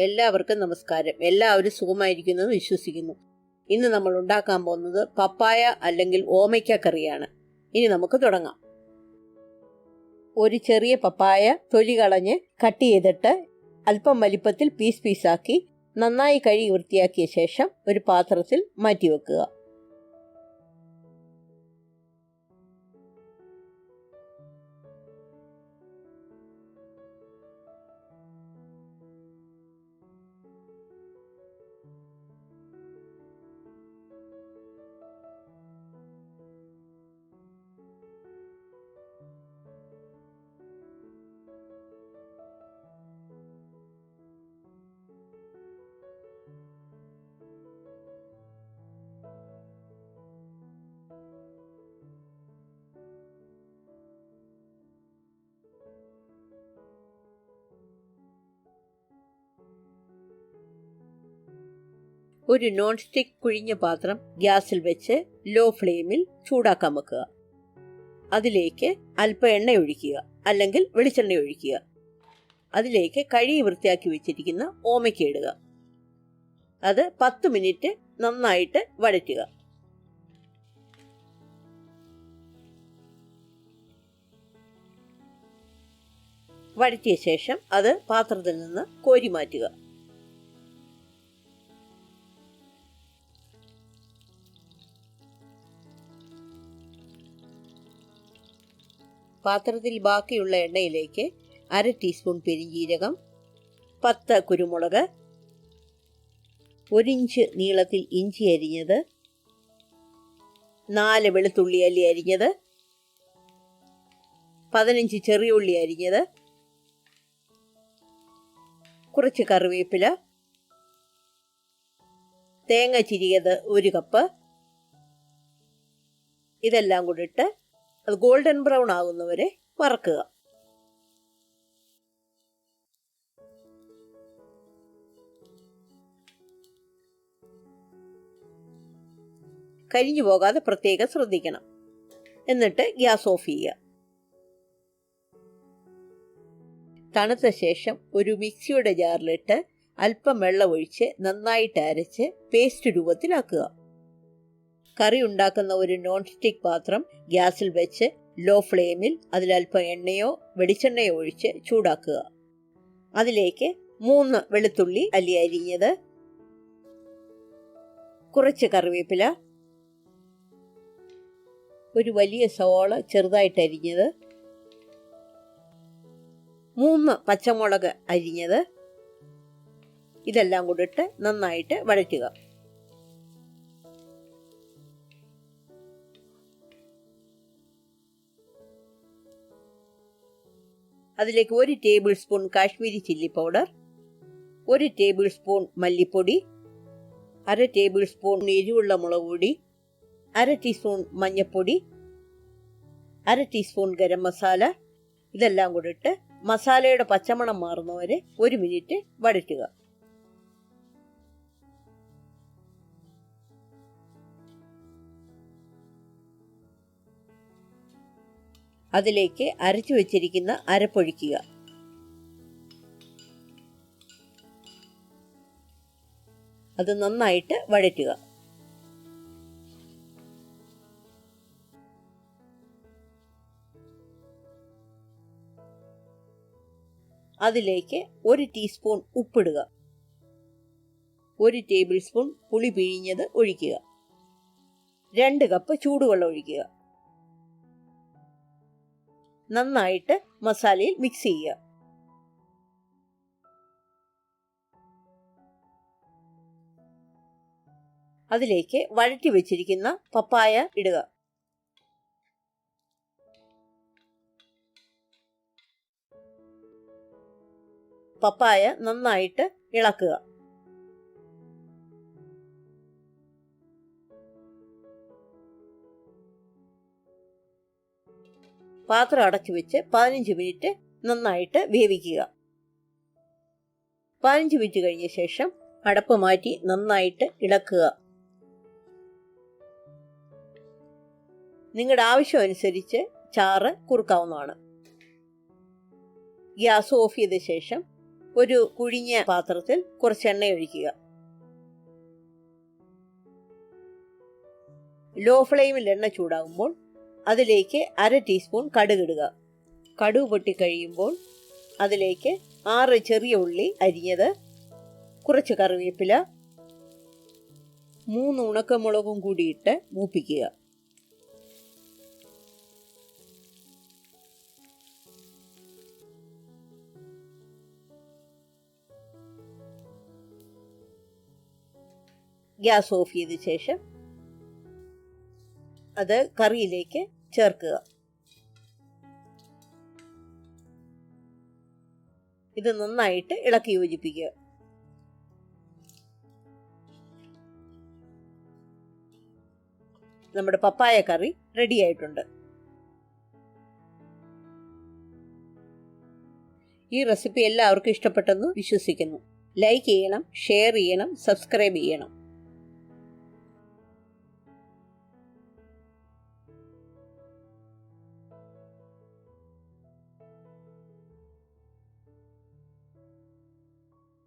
എല്ലാവർക്കും നമസ്കാരം. എല്ലാവരും സുഖമായിരിക്കുന്നെന്ന് വിശ്വസിക്കുന്നു. ഇന്ന് നമ്മൾ ഉണ്ടാക്കാൻ പോകുന്നത് പപ്പായ അല്ലെങ്കിൽ ഓമയ്ക്ക കറിയാണ്. ഇനി നമുക്ക് തുടങ്ങാം. ഒരു ചെറിയ പപ്പായ തൊലി കളഞ്ഞ് കട്ട് ചെയ്തിട്ട് അല്പം വലിപ്പത്തിൽ പീസാക്കി നന്നായി കഴുകി വൃത്തിയാക്കിയ ശേഷം ഒരു പാത്രത്തിൽ മാറ്റി വെക്കുക. ഒരു നോൺ സ്റ്റിക്ക് കുഴിഞ്ഞ പാത്രം ഗ്യാസിൽ വെച്ച് ലോ ഫ്ലെയിമിൽ ചൂടാക്കാൻ വെക്കുക. അതിലേക്ക് അല്പം എണ്ണ ഒഴിക്കുക, അല്ലെങ്കിൽ വെളിച്ചെണ്ണ ഒഴിക്കുക. അതിലേക്ക് കഴുകി വൃത്തിയാക്കി വെച്ചിരിക്കുന്ന ഓമയ്ക്ക ഇടുക. അത് 10 മിനിറ്റ് നന്നായിട്ട് വഴറ്റുക. വഴറ്റിയ ശേഷം അത് പാത്രത്തിൽ നിന്ന് കോരി മാറ്റുക. പാത്രത്തിൽ ബാക്കിയുള്ള എണ്ണയിലേക്ക് 1/2 ടീസ്പൂൺ പെരിഞ്ജീരകം, 10 കുരുമുളക്, 1 ഇഞ്ച് നീളത്തിൽ ഇഞ്ചി അരിഞ്ഞത്, 4 വെളുത്തുള്ളി അല്ലി അരിഞ്ഞത്, 15 ചെറിയ ഉള്ളി അരിഞ്ഞത്, കുറച്ച് കറിവേപ്പില, തേങ്ങ ചിരിയത് 1 കപ്പ്. ഇതെല്ലാം കൂടി ഇട്ട് അത് ഗോൾഡൻ ബ്രൗൺ ആകുന്നവരെ വറക്കുക. കരിഞ്ഞു പോകാതെ പ്രത്യേകം ശ്രദ്ധിക്കണം. എന്നിട്ട് ഗ്യാസ് ഓഫ് ചെയ്യുക. തണുത്ത ശേഷം ഒരു മിക്സിയുടെ ജാറിലിട്ട് അല്പം വെള്ളം ഒഴിച്ച് നന്നായിട്ട് അരച്ച് പേസ്റ്റ് രൂപത്തിലാക്കുക. കറി ഉണ്ടാക്കുന്ന ഒരു നോൺ സ്റ്റിക്ക് പാത്രം ഗ്യാസിൽ വെച്ച് ലോ ഫ്ലെയിമിൽ അതിലൽപ്പം എണ്ണയോ വെളിച്ചെണ്ണയോ ഒഴിച്ച് ചൂടാക്കുക. അതിലേക്ക് 3 വെളുത്തുള്ളി അല്ലി അരിഞ്ഞത്, കുറച്ച് കറിവേപ്പില, ഒരു വലിയ സവാള ചെറുതായിട്ട് അരിഞ്ഞത്, 3 പച്ചമുളക് അരിഞ്ഞത്, ഇതെല്ലാം കൂടി ഇട്ട് നന്നായിട്ട് വഴറ്റുക. അതിലേക്ക് 1 table spoon Kashmiri chilli powder, 1 table spoon മല്ലിപ്പൊടി, 1/2 ടേബിൾ സ്പൂൺ എരിവുള്ള മുളക് പൊടി, 1/2 ടീസ്പൂൺ മഞ്ഞൾപ്പൊടി, 1/2 ടീസ്പൂൺ ഗരം മസാല, ഇതെല്ലാം കൂടി ഇട്ട് മസാലയുടെ പച്ചമണം മാറുന്നവരെ 1 മിനിറ്റ് വഴറ്റുക. അതിലേക്ക് അരച്ചു വെച്ചിരിക്കുന്ന അരപ്പൊഴിക്കുക. അത് നന്നായിട്ട് വഴറ്റുക. അതിലേക്ക് 1 ടീസ്പൂൺ ഉപ്പിടുക. 1 ടേബിൾ സ്പൂൺ പുളി പിഴിഞ്ഞത് ഒഴിക്കുക. 2 കപ്പ് ചൂടുവെള്ളം ഒഴിക്കുക. നന്നായിട്ട് മസാലയിൽ മിക്സ് ചെയ്യുക. അതിലേക്ക് വഴറ്റി വെച്ചിരിക്കുന്ന പപ്പായ ഇടുക. പപ്പായ നന്നായിട്ട് ഇളക്കുക. പാത്രം അടച്ചു വെച്ച് 15 മിനിറ്റ് നന്നായിട്ട് വേവിക്കുക. 15 മിനിറ്റ് കഴിഞ്ഞ ശേഷം അടപ്പ് മാറ്റി നന്നായിട്ട് ഇളക്കുക. നിങ്ങളുടെ ആവശ്യം അനുസരിച്ച് ചാറ് കുറുക്കാവുന്നതാണ്. ഗ്യാസ് ഓഫ് ചെയ്ത ശേഷം ഒരു കുഴിഞ്ഞ പാത്രത്തിൽ കുറച്ച് എണ്ണ ഒഴിക്കുക. ലോ ഫ്ലെയിമിൽ എണ്ണ ചൂടാകുമ്പോൾ അതിലേക്ക് 1/2 ടീസ്പൂൺ കടുകിടുക. കടുക് പൊട്ടിക്കഴിയുമ്പോൾ അതിലേക്ക് 6 ചെറിയ ഉള്ളി അരിഞ്ഞത്, കുറച്ച് കറിവേപ്പില, 3 ഉണക്കമുളകും കൂടിയിട്ട് മൂപ്പിക്കുക. ഗ്യാസ് ഓഫ് ചെയ്ത ശേഷം അത് കറിയിലേക്ക് ചേർക്കുക. ഇത് നന്നായിട്ട് ഇളക്കി യോജിപ്പിക്കുക. നമ്മുടെ പപ്പായ കറി റെഡി ആയിട്ടുണ്ട്. ഈ റെസിപ്പി എല്ലാവർക്കും ഇഷ്ടപ്പെട്ടെന്ന് വിശ്വസിക്കുന്നു. ലൈക്ക് ചെയ്യണം, ഷെയർ ചെയ്യണം, സബ്സ്ക്രൈബ് ചെയ്യണം.